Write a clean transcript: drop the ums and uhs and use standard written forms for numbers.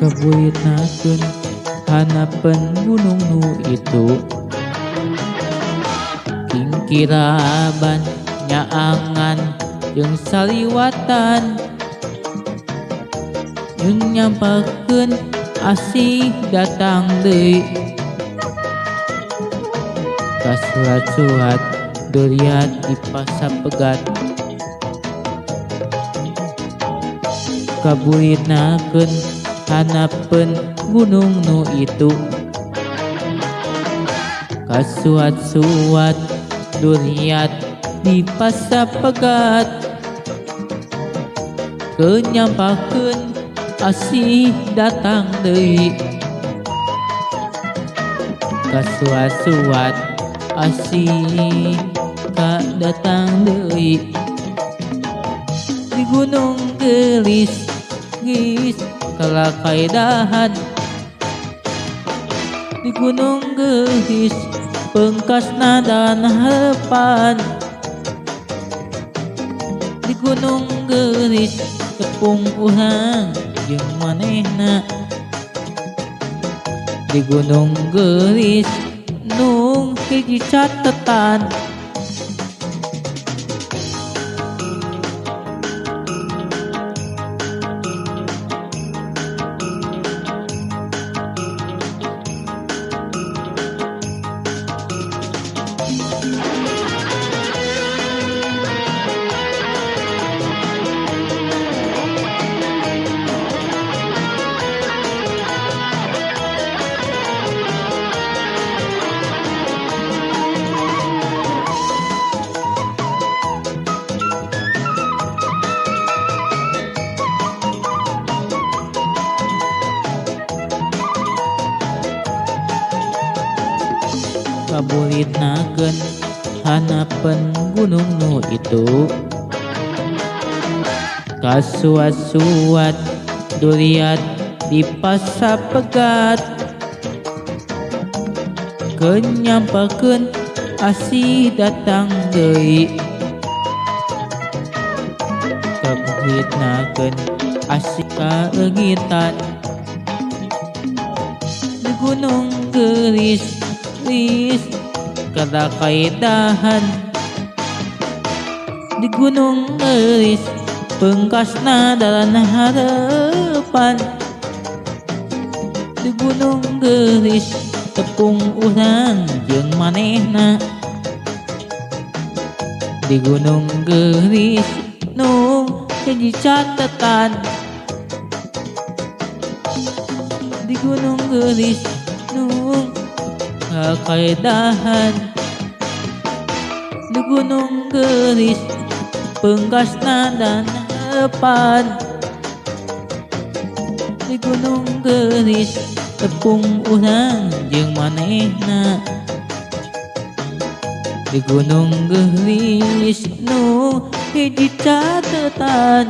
Kabuyutnakeun hanapeun gunung nu itu kingkiraban nyaangan jeung saliwatan nyun nyampakeun asih datang deui ka surat-surat duriat di pasapegat kabuyutnakeun hanapeun gunung nu itu ka suat-suat duriat di pasapegat kenyampakeun asih datang deui ka suat-suat asih ka datang deui di gunung gelis geus kalakaedahan di gunung gelis pengkasna dan harapan di gunung gelis tepung urang jeung manehna di gunung gelis nu hiji catetan kabuyutnakeun hanapeun gunung nu itu ka suat-suat duriat di pasapegat kenyampakeun asih datang deui kabuyutnakeun asih kaeugitan di gunung gelis gelis kalakaedahan di gunung gelis pengkasna dalam harapan di gunung gelis tepung urang jeung manehna di gunung gelis nu hiji catetan di gunung gelis nu kalakaedahan di gunung gelis pengkasna dan harapan di gunung gelis tepung urang jeung manehna di gunung gelis nu hiji catetan